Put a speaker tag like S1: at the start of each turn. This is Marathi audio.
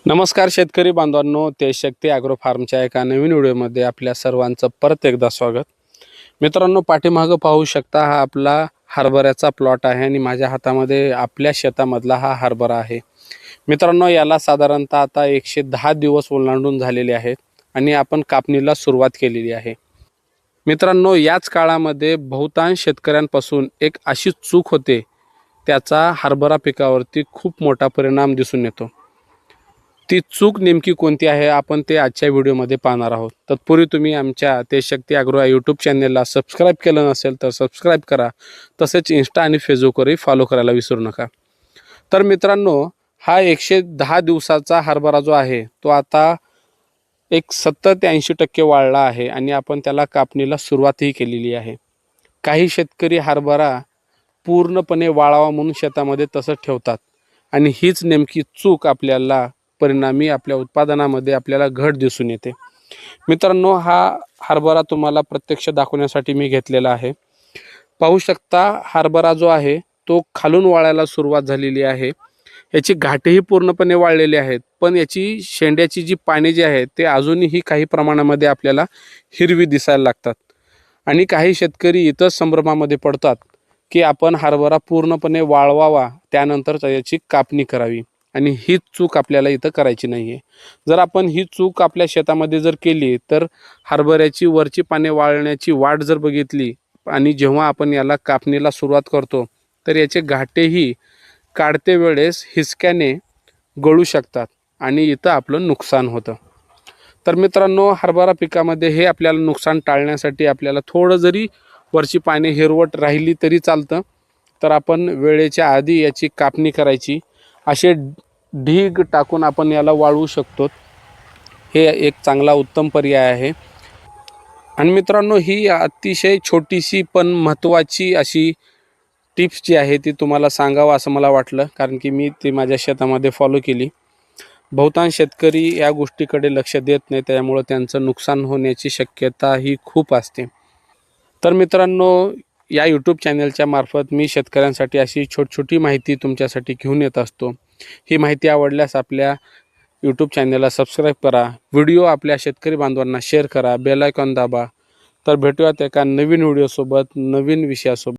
S1: नमस्कार शेतकरी बांधवांनो, तेजशक्ती ॲग्रो फार्मच्या एका नवीन व्हिडिओमध्ये आपल्या सर्वांचं परत एकदा स्वागत. मित्रांनो, पाठीमागं पाहू शकता हा आपला हरभऱ्याचा प्लॉट आहे आणि माझ्या हातामध्ये आपल्या शेतामधला हा हरभरा आहे. मित्रांनो, याला साधारणतः आता 110 दिवस ओलांडून झालेले आहेत आणि आपण कापणीला सुरुवात केलेली आहे. मित्रांनो, याच काळामध्ये बहुतांश शेतकऱ्यांपासून एक अशी चूक होते, त्याचा हरभरा पिकावरती खूप मोठा परिणाम दिसून येतो. ती चूक नेमकी कोणती आहे आपण ते आजच्या व्हिडिओमध्ये पाहणार आहोत. तत्पूर्वी तुम्ही आमच्या तेजशक्ती ॲग्रो या यूट्यूब चॅनेलला सबस्क्राईब केलं नसेल तर सबस्क्राईब करा. तसेच इंस्टा आणि फेसबुकवरही फॉलो करायला विसरू नका. तर मित्रांनो, हा 110 दिवसाचा हरभरा जो आहे तो आता एक 70 ते 80% वाढला आहे आणि आपण त्याला कापणीला सुरुवातही केलेली आहे. काही शेतकरी हरभरा पूर्णपणे वाळावा म्हणून शेतामध्ये तसंच ठेवतात आणि हीच नेमकी चूक आपल्याला परिणामी आपल्या उत्पादनामध्ये आपल्याला घट दिसून येते. मित्रांनो, हा हरभरा तुम्हाला प्रत्यक्ष दाखवण्यासाठी मी घेतलेला आहे. पाहू शकता हरभरा जो आहे तो खालून वाळायला सुरुवात झालेली आहे. याची घाटेही पूर्णपणे वाळलेली आहेत, पण याची शेंड्याची जी पाने जी आहेत ते अजूनही काही प्रमाणामध्ये आपल्याला हिरवी दिसायला लागतात. आणि काही शेतकरी इथंच संभ्रमामध्ये पडतात की आपण हरभरा पूर्णपणे वाळवावा, त्यानंतर याची कापणी करावी. आणि हीच चूक आपल्याला इथं करायची नाही आहे. जर आपण ही चूक आपल्या शेतामध्ये जर केली तर हरभऱ्याची वरची पाने वाळण्याची वाट जर बघितली आणि जेव्हा आपण याला कापणीला सुरुवात करतो तर याचे घाटेही काढते वेळेस हिसक्याने गळू शकतात आणि इथं आपलं नुकसान होतं. तर मित्रांनो, हरभरा पिकामध्ये हे आपल्याला नुकसान टाळण्यासाठी आपल्याला थोडं जरी वरची पाने हिरवट राहिली तरी चालतं, तर आपण वेळेच्या आधी याची कापणी करायची. असे ढीग टाकून आपण याला वाळवू शकतो. हे एक चांगला उत्तम पर्याय आहे. आणि मित्रांनो, ही अतिशय छोटीशी पण महत्त्वाची अशी टिप्स जी आहे ती तुम्हाला सांगावं असं मला वाटलं, कारण की मी ती माझ्या शेतामध्ये फॉलो केली. बहुतांश शेतकरी या गोष्टीकडे लक्ष देत नाही, त्यामुळे त्यांचं नुकसान होण्याची शक्यता ही खूप असते. तर मित्रांनो, या यूट्यूब चॅनलच्या मार्फत मी शेतकऱ्यांसाठी अशी छोटी माहिती तुमच्यासाठी घेऊन येत असतो. ही माहिती आवडल्यास आपल्या यूट्यूब चॅनलला सबस्क्राईब करा, व्हिडिओ आपल्या शेतकरी बांधवांना शेअर करा, बेल आयकॉन दाबा. तर भेटूयात एका नवीन व्हिडिओसोबत, नवीन विषयासोबत.